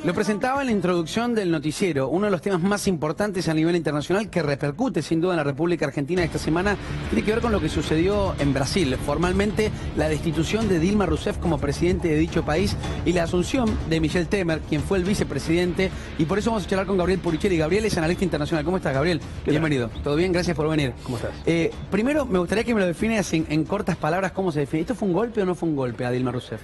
Lo presentaba en la introducción del noticiero, uno de los temas más importantes a nivel internacional que repercute sin duda en la República Argentina esta semana, tiene que ver con lo que sucedió en Brasil. Formalmente, la destitución de Dilma Rousseff como presidente de dicho país y la asunción de Michel Temer, quien fue el vicepresidente. Y por eso vamos a charlar con Gabriel Puricelli. Gabriel es analista internacional. ¿Cómo estás, Gabriel? Bienvenido. ¿Todo bien? Gracias por venir. ¿Cómo estás? Primero, me gustaría que me lo definas en cortas palabras. ¿Cómo se define? ¿Esto fue un golpe o no fue un golpe a Dilma Rousseff?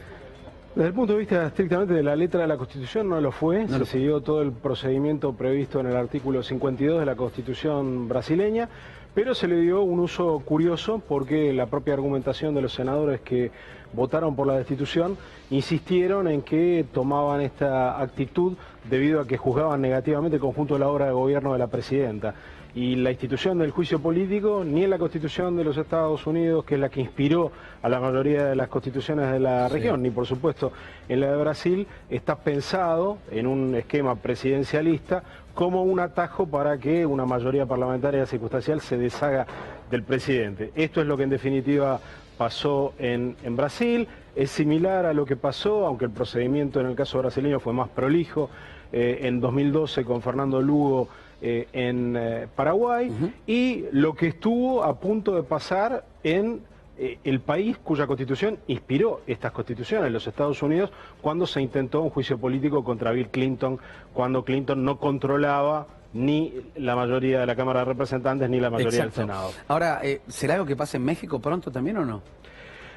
Desde el punto de vista estrictamente de la letra de la Constitución no lo fue, se siguió todo el procedimiento previsto en el artículo 52 de la Constitución brasileña, pero se le dio un uso curioso porque la propia argumentación de los senadores que votaron por la destitución insistieron en que tomaban esta actitud debido a que juzgaban negativamente el conjunto de la obra de gobierno de la presidenta. Y la institución del juicio político, ni en la Constitución de los Estados Unidos, que es la que inspiró a la mayoría de las constituciones de la región, ni por supuesto en la de Brasil, está pensado en un esquema presidencialista como un atajo para que una mayoría parlamentaria circunstancial se deshaga del presidente. Esto es lo que en definitiva pasó en Brasil, es similar a lo que pasó, aunque el procedimiento en el caso brasileño fue más prolijo, en 2012 con Fernando Lugo en Paraguay, y lo que estuvo a punto de pasar en el país cuya constitución inspiró estas constituciones, los Estados Unidos, cuando se intentó un juicio político contra Bill Clinton, cuando Clinton no controlaba ni la mayoría de la Cámara de Representantes ni la mayoría del Senado. Ahora, ¿será algo que pase en México pronto también o no?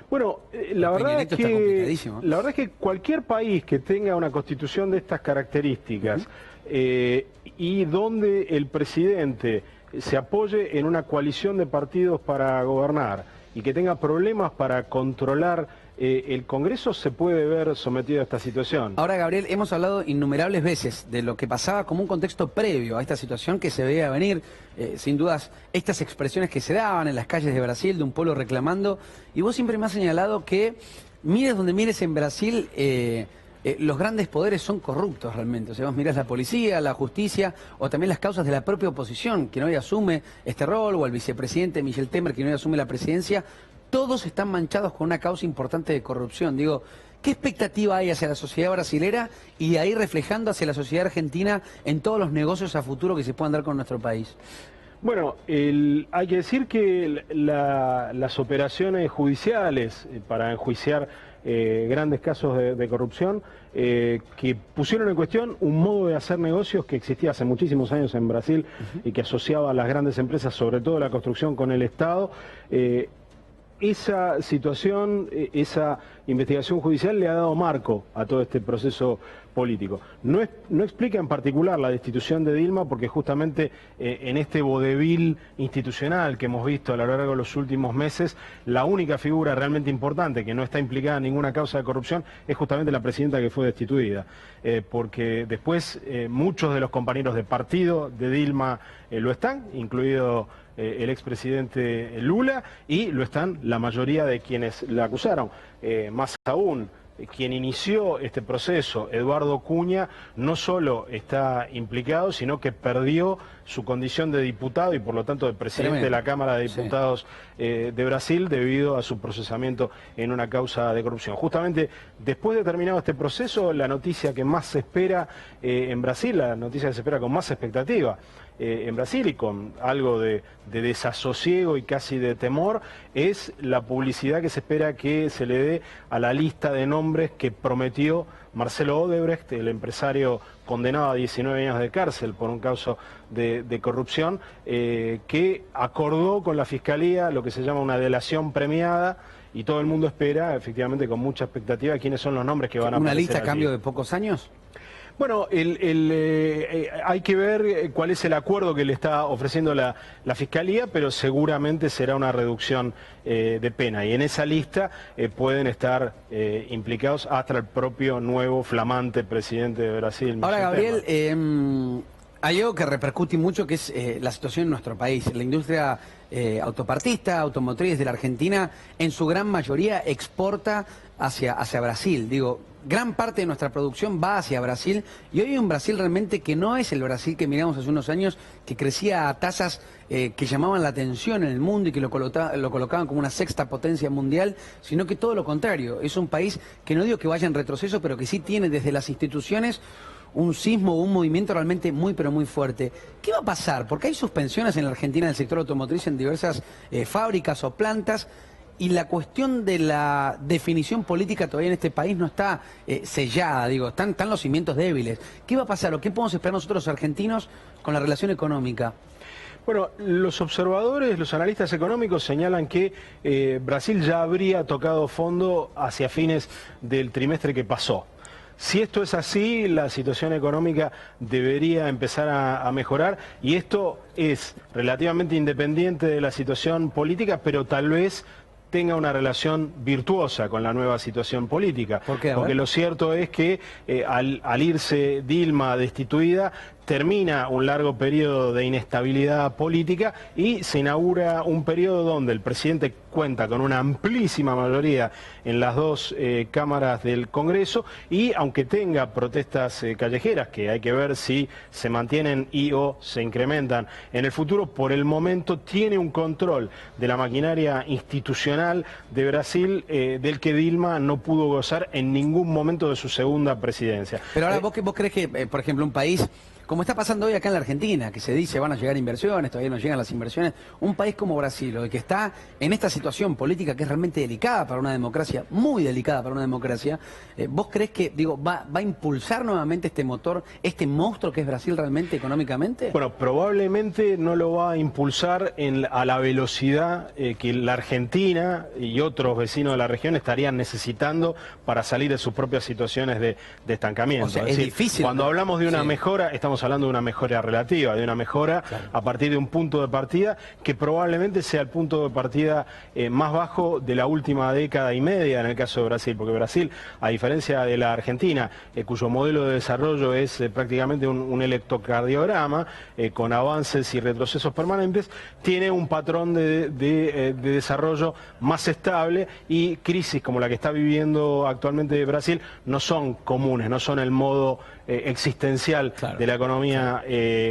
Bueno, la verdad es que cualquier país que tenga una constitución de estas características y donde el presidente se apoye en una coalición de partidos para gobernar y que tenga problemas para controlar el Congreso, se puede ver sometido a esta situación. Ahora, Gabriel, hemos hablado innumerables veces de lo que pasaba como un contexto previo a esta situación que se veía venir, sin dudas, estas expresiones que se daban en las calles de Brasil, de un pueblo reclamando, y vos siempre me has señalado que, mires donde mires en Brasil, los grandes poderes son corruptos realmente. O sea, vos mirás la policía, la justicia, o también las causas de la propia oposición, que hoy asume este rol, o el vicepresidente Michel Temer, que hoy asume la presidencia. Todos están manchados con una causa importante de corrupción. Digo, ¿qué expectativa hay hacia la sociedad brasilera y de ahí reflejando hacia la sociedad argentina en todos los negocios a futuro que se puedan dar con nuestro país? Bueno, hay que decir que las operaciones judiciales para enjuiciar grandes casos de corrupción que pusieron en cuestión un modo de hacer negocios que existía hace muchísimos años en Brasil y que asociaba a las grandes empresas, sobre todo la construcción, con el Estado. Esa situación, esa investigación judicial le ha dado marco a todo este proceso político. No explica en particular la destitución de Dilma porque justamente en este vodevil institucional que hemos visto a lo largo de los últimos meses, la única figura realmente importante que no está implicada en ninguna causa de corrupción es justamente la presidenta que fue destituida. Porque después muchos de los compañeros de partido de Dilma lo están, incluido el expresidente Lula, y lo están la mayoría de quienes la acusaron. Más aún, quien inició este proceso, Eduardo Cunha, no solo está implicado, sino que perdió su condición de diputado y por lo tanto de presidente de la Cámara de Diputados de Brasil debido a su procesamiento en una causa de corrupción. Justamente después de terminado este proceso, la noticia que más se espera en Brasil, la noticia que se espera con más expectativa en Brasil y con algo de desasosiego y casi de temor, es la publicidad que se espera que se le dé a la lista de nombres que prometió Marcelo Odebrecht, el empresario condenado a 19 años de cárcel por un caso de corrupción, que acordó con la Fiscalía lo que se llama una delación premiada, y todo el mundo espera, efectivamente, con mucha expectativa, quiénes son los nombres que van a aparecer. ¿Una lista a allí. cambio de pocos años? Bueno, hay que ver cuál es el acuerdo que le está ofreciendo la Fiscalía, pero seguramente será una reducción de pena. Y en esa lista pueden estar implicados hasta el propio nuevo flamante presidente de Brasil. Ahora, Gabriel, hay algo que repercute mucho, que es la situación en nuestro país. La industria autopartista, automotriz de la Argentina, en su gran mayoría exporta hacia Brasil. Digo, gran parte de nuestra producción va hacia Brasil, y hoy hay un Brasil realmente que no es el Brasil que miramos hace unos años, que crecía a tasas que llamaban la atención en el mundo y que lo colocaban como una sexta potencia mundial, sino que todo lo contrario. Es un país que no digo que vaya en retroceso, pero que sí tiene desde las instituciones un sismo o un movimiento realmente muy pero muy fuerte. ¿Qué va a pasar? Porque hay suspensiones en la Argentina del sector automotriz en diversas fábricas o plantas, y la cuestión de la definición política todavía en este país no está sellada, digo, están los cimientos débiles. ¿Qué va a pasar o qué podemos esperar nosotros los argentinos con la relación económica? Bueno, los observadores, los analistas económicos señalan que Brasil ya habría tocado fondo hacia fines del trimestre que pasó. Si esto es así, la situación económica debería empezar a mejorar, y esto es relativamente independiente de la situación política, pero tal vez tenga una relación virtuosa con la nueva situación política. ¿Por qué? Porque lo cierto es que al irse Dilma destituida, termina un largo periodo de inestabilidad política y se inaugura un periodo donde el presidente cuenta con una amplísima mayoría en las dos cámaras del Congreso, y aunque tenga protestas callejeras, que hay que ver si se mantienen y o se incrementan en el futuro, por el momento tiene un control de la maquinaria institucional de Brasil del que Dilma no pudo gozar en ningún momento de su segunda presidencia. Pero ahora, ¿vos crees que, por ejemplo, un país como está pasando hoy acá en la Argentina, que se dice van a llegar inversiones, todavía no llegan las inversiones, un país como Brasil, hoy que está en esta situación política que es realmente delicada para una democracia, muy delicada para una democracia, ¿vos crees que, digo, va a impulsar nuevamente este motor, este monstruo que es Brasil realmente económicamente? Bueno, probablemente no lo va a impulsar a la velocidad que la Argentina y otros vecinos de la región estarían necesitando para salir de sus propias situaciones de estancamiento. O sea, es difícil. Cuando hablamos de una mejora, estamos hablando de una mejora relativa, de una mejora a partir de un punto de partida que probablemente sea el punto de partida más bajo de la última década y media en el caso de Brasil, porque Brasil, a diferencia de la Argentina, cuyo modelo de desarrollo es prácticamente un electrocardiograma con avances y retrocesos permanentes, tiene un patrón de desarrollo más estable, y crisis como la que está viviendo actualmente Brasil no son comunes, no son el modo existencial de la economía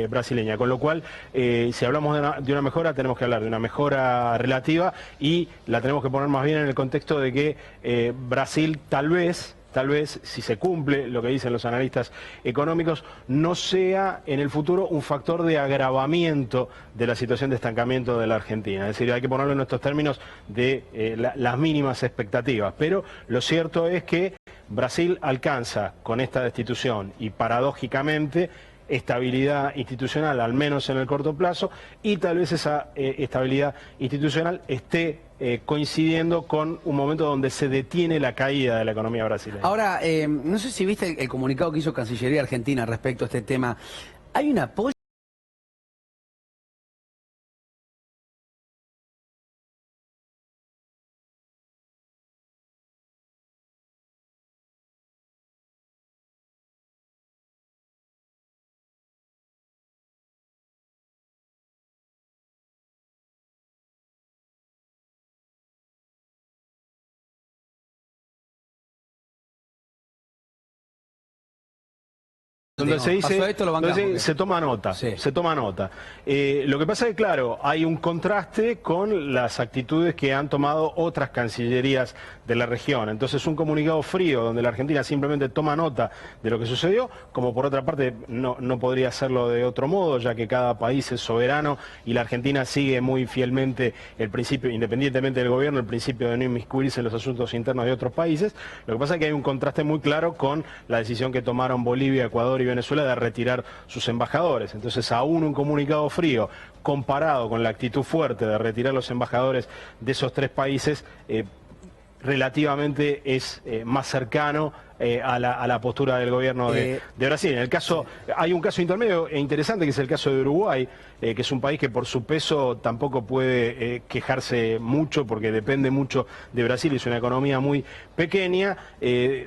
brasileña, con lo cual si hablamos de una mejora, tenemos que hablar de una mejora relativa, y la tenemos que poner más bien en el contexto de que Brasil tal vez, si se cumple lo que dicen los analistas económicos, no sea en el futuro un factor de agravamiento de la situación de estancamiento de la Argentina. Es decir, hay que ponerlo en estos términos de las mínimas expectativas. Pero lo cierto es que Brasil alcanza con esta destitución y paradójicamente estabilidad institucional, al menos en el corto plazo, y tal vez esa estabilidad institucional esté coincidiendo con un momento donde se detiene la caída de la economía brasileña. Ahora, no sé si viste el comunicado que hizo Cancillería Argentina respecto a este tema. Hay un apoyo donde se dice, esto, lo se toma nota, se toma nota. Lo que pasa es que, claro, hay un contraste con las actitudes que han tomado otras cancillerías de la región. Entonces, un comunicado frío donde la Argentina simplemente toma nota de lo que sucedió, como por otra parte no podría hacerlo de otro modo, ya que cada país es soberano y la Argentina sigue muy fielmente el principio, independientemente del gobierno, el principio de no inmiscuirse en los asuntos internos de otros países. Lo que pasa es que hay un contraste muy claro con la decisión que tomaron Bolivia, Ecuador y Venezuela de retirar sus embajadores. Entonces, aún un comunicado frío comparado con la actitud fuerte de retirar los embajadores de esos tres países, relativamente es más cercano a la postura del gobierno de Brasil. En el caso, hay un caso intermedio e interesante, que es el caso de Uruguay, que es un país que por su peso tampoco puede quejarse mucho, porque depende mucho de Brasil, es una economía muy pequeña,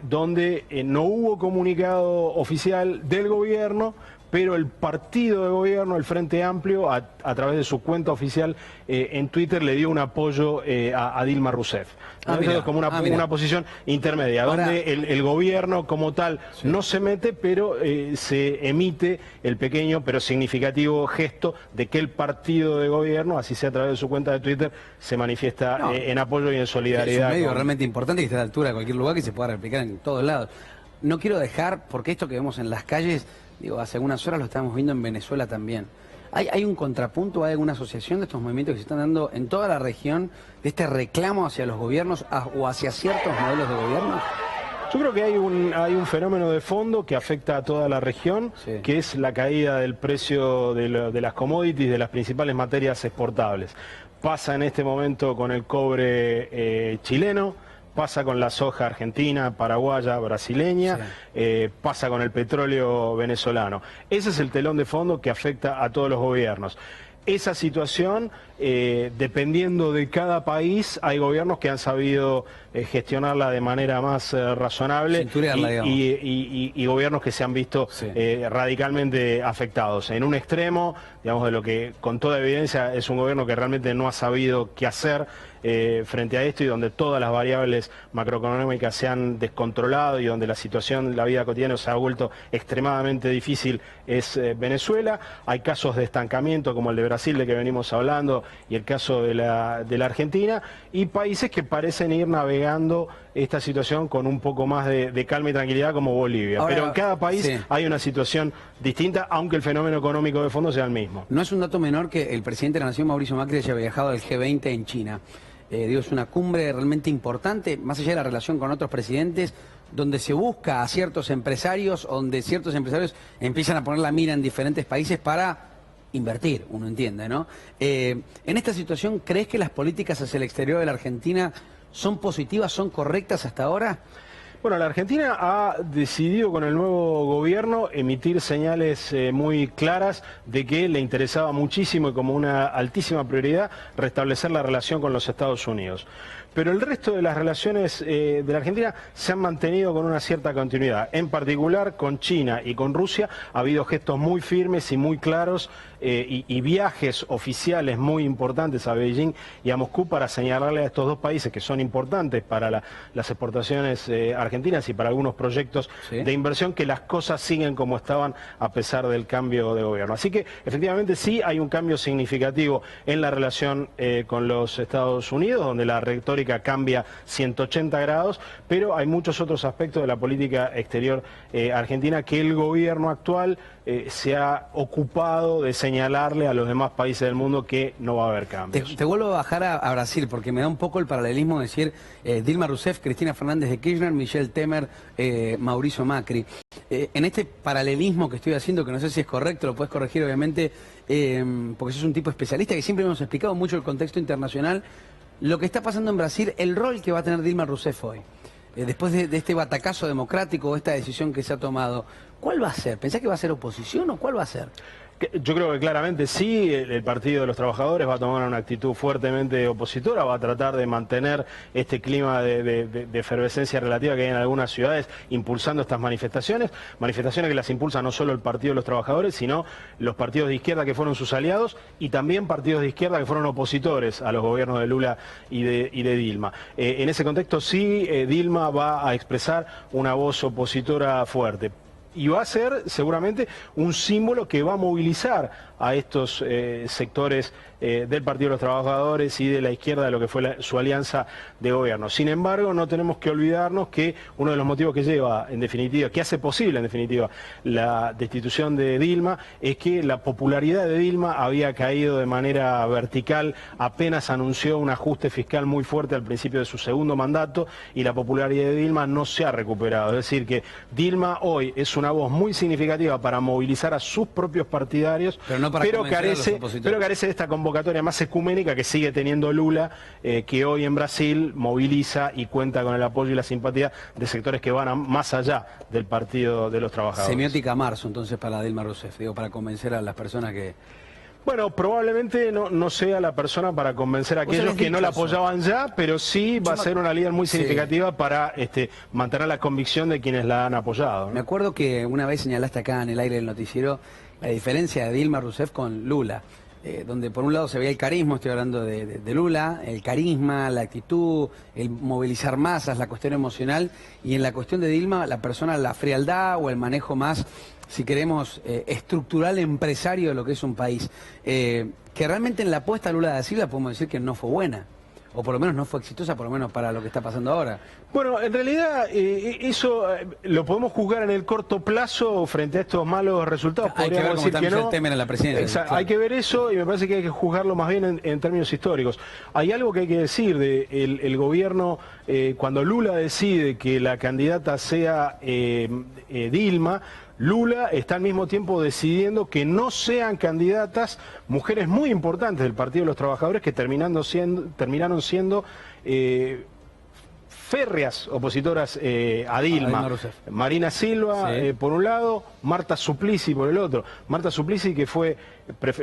donde no hubo comunicado oficial del gobierno, pero el partido de gobierno, el Frente Amplio, a través de su cuenta oficial en Twitter, le dio un apoyo a Dilma Rousseff. Entonces, es como una posición intermedia, donde el gobierno como tal no se mete, pero se emite el pequeño pero significativo gesto de que el partido de gobierno, así sea a través de su cuenta de Twitter, se manifiesta en apoyo y en solidaridad. Es un medio realmente importante que está a la altura de cualquier lugar, que se pueda replicar en todos lados. no quiero dejar, porque esto que vemos en las calles, digo, hace algunas horas lo estamos viendo en Venezuela también. ¿Hay un contrapunto, hay alguna asociación de estos movimientos que se están dando en toda la región, de este reclamo hacia los gobiernos o hacia ciertos modelos de gobierno? Yo creo que hay un fenómeno de fondo que afecta a toda la región, sí, que es la caída del precio de las commodities, de las principales materias exportables. Pasa en este momento con el cobre chileno, pasa con la soja argentina, paraguaya, brasileña, sí, pasa con el petróleo venezolano. Ese es el telón de fondo que afecta a todos los gobiernos. Esa situación, dependiendo de cada país, hay gobiernos que han sabido gestionarla de manera más razonable y gobiernos que se han visto, sí, radicalmente afectados. En un extremo, digamos, de lo que con toda evidencia es un gobierno que realmente no ha sabido qué hacer frente a esto, y donde todas las variables macroeconómicas se han descontrolado y donde la situación, la vida cotidiana se ha vuelto extremadamente difícil, es Venezuela. Hay casos de estancamiento como el de Brasil, de que venimos hablando, y el caso de la Argentina, y países que parecen ir navegando esta situación con un poco más de calma y tranquilidad, como Bolivia. Ahora, pero en cada país, sí, hay una situación distinta, aunque el fenómeno económico de fondo sea el mismo. No es un dato menor que el presidente de la Nación, Mauricio Macri, haya viajado al G20 en China. Es una cumbre realmente importante, más allá de la relación con otros presidentes, donde se busca a ciertos empresarios, donde ciertos empresarios empiezan a poner la mira en diferentes países para invertir, uno entiende, ¿no? En esta situación, ¿crees que las políticas hacia el exterior de la Argentina son positivas, son correctas hasta ahora? Bueno, la Argentina ha decidido con el nuevo gobierno emitir señales muy claras de que le interesaba muchísimo y como una altísima prioridad restablecer la relación con los Estados Unidos. Pero el resto de las relaciones de la Argentina se han mantenido con una cierta continuidad. En particular con China y con Rusia ha habido gestos muy firmes y muy claros y viajes oficiales muy importantes a Beijing y a Moscú para señalarle a estos dos países que son importantes para las exportaciones argentinas y para algunos proyectos, sí, de inversión, que las cosas siguen como estaban a pesar del cambio de gobierno. Así que efectivamente sí hay un cambio significativo en la relación con los Estados Unidos, donde la retórica cambia 180 grados, pero hay muchos otros aspectos de la política exterior argentina que el gobierno actual se ha ocupado de señalarle a los demás países del mundo que no va a haber cambios. Te vuelvo a bajar a Brasil, porque me da un poco el paralelismo de decir Dilma Rousseff, Cristina Fernández de Kirchner, Michel Temer, Mauricio Macri. En este paralelismo que estoy haciendo, que no sé si es correcto, lo puedes corregir obviamente, porque sos un tipo especialista que siempre hemos explicado mucho el contexto internacional, lo que está pasando en Brasil, el rol que va a tener Dilma Rousseff hoy. Después de este batacazo democrático, esta decisión que se ha tomado, ¿cuál va a ser? ¿Pensás que va a ser oposición o cuál va a ser? Yo creo que claramente sí, el Partido de los Trabajadores va a tomar una actitud fuertemente opositora, va a tratar de mantener este clima de efervescencia relativa que hay en algunas ciudades, impulsando estas manifestaciones que las impulsa no solo el Partido de los Trabajadores, sino los partidos de izquierda que fueron sus aliados y también partidos de izquierda que fueron opositores a los gobiernos de Lula y de Dilma. En ese contexto sí, Dilma va a expresar una voz opositora fuerte. Y va a ser seguramente un símbolo que va a movilizar a estos sectores del Partido de los Trabajadores y de la izquierda, de lo que fue su alianza de gobierno. Sin embargo, no tenemos que olvidarnos que uno de los motivos que lleva, en definitiva, que hace posible, en definitiva, la destitución de Dilma, es que la popularidad de Dilma había caído de manera vertical, apenas anunció un ajuste fiscal muy fuerte al principio de su segundo mandato, y la popularidad de Dilma no se ha recuperado. Es decir, que Dilma hoy es una voz muy significativa para movilizar a sus propios partidarios, pero carece de esta convocatoria más ecuménica que sigue teniendo Lula, que hoy en Brasil moviliza y cuenta con el apoyo y la simpatía de sectores que van más allá del Partido de los Trabajadores. Semiótica marzo, entonces, para Dilma Rousseff, digo, para convencer a las personas que... Bueno, probablemente no sea la persona para convencer a aquellos que no la apoyaban ya, pero sí va a ser una líder muy significativa para mantener la convicción de quienes la han apoyado, ¿no? Me acuerdo que una vez señalaste acá en el aire del noticiero la diferencia de Dilma Rousseff con Lula, donde por un lado se veía el carisma, estoy hablando de Lula, el carisma, la actitud, el movilizar masas, la cuestión emocional, y en la cuestión de Dilma, la persona, la frialdad o el manejo más, si queremos, estructural empresario de lo que es un país, que realmente en la apuesta a Lula da Silva podemos decir que no fue buena. o por lo menos no fue exitosa, por lo menos para lo que está pasando ahora. Bueno, en realidad eso lo podemos juzgar en el corto plazo frente a estos malos resultados. Hay que ver cómo también el tema en la presidencia. Claro. Hay que ver eso y me parece que hay que juzgarlo más bien en términos históricos. Hay algo que hay que decir de el gobierno, cuando Lula decide que la candidata sea Dilma, Lula está al mismo tiempo decidiendo que no sean candidatas mujeres muy importantes del Partido de los Trabajadores que terminaron siendo férreas opositoras a Dilma. Marina Silva, sí, por un lado, Marta Suplicy por el otro. Marta Suplicy, que fue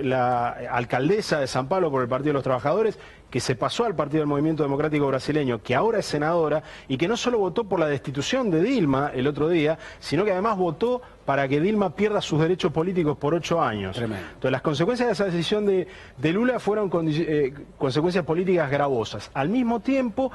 la alcaldesa de San Pablo por el Partido de los Trabajadores, que se pasó al Partido del Movimiento Democrático Brasileño, que ahora es senadora, y que no solo votó por la destitución de Dilma el otro día, sino que además votó para que Dilma pierda sus derechos políticos por 8 años. Tremendo. Entonces las consecuencias de esa decisión de Lula fueron consecuencias políticas gravosas. Al mismo tiempo,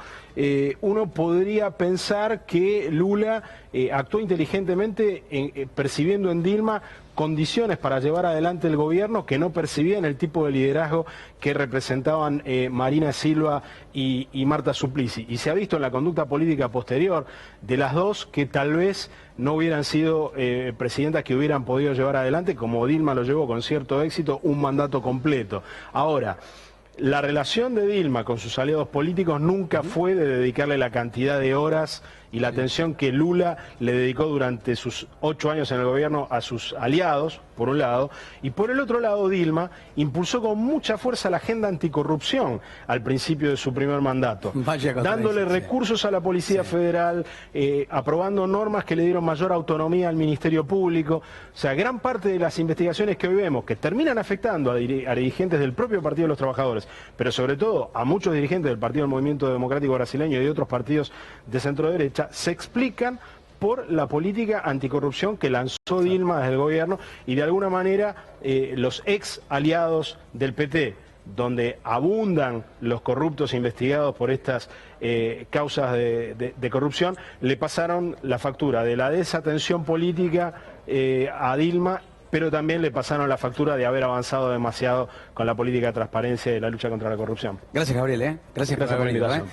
uno podría pensar que Lula actuó inteligentemente percibiendo en Dilma condiciones para llevar adelante el gobierno que no percibían el tipo de liderazgo que representaban Marina Silva y Marta Suplicy. Y se ha visto en la conducta política posterior de las dos que tal vez no hubieran sido presidentas que hubieran podido llevar adelante, como Dilma lo llevó con cierto éxito, un mandato completo. Ahora, la relación de Dilma con sus aliados políticos nunca fue de dedicarle la cantidad de horas y la atención que Lula le dedicó durante sus 8 años en el gobierno a sus aliados, por un lado, y por el otro lado Dilma impulsó con mucha fuerza la agenda anticorrupción al principio de su primer mandato, dándole recursos a la Policía Federal, aprobando normas que le dieron mayor autonomía al Ministerio Público. O sea, gran parte de las investigaciones que hoy vemos, que terminan afectando a dirigentes del propio Partido de los Trabajadores, pero sobre todo a muchos dirigentes del Partido del Movimiento Democrático Brasileño y de otros partidos de centro derecha, se explican por la política anticorrupción que lanzó Dilma desde el gobierno y de alguna manera los ex aliados del PT, donde abundan los corruptos investigados por estas causas de corrupción, le pasaron la factura de la desatención política a Dilma, pero también le pasaron la factura de haber avanzado demasiado con la política de transparencia y la lucha contra la corrupción. Gracias, Gabriel. Gracias por la invitación.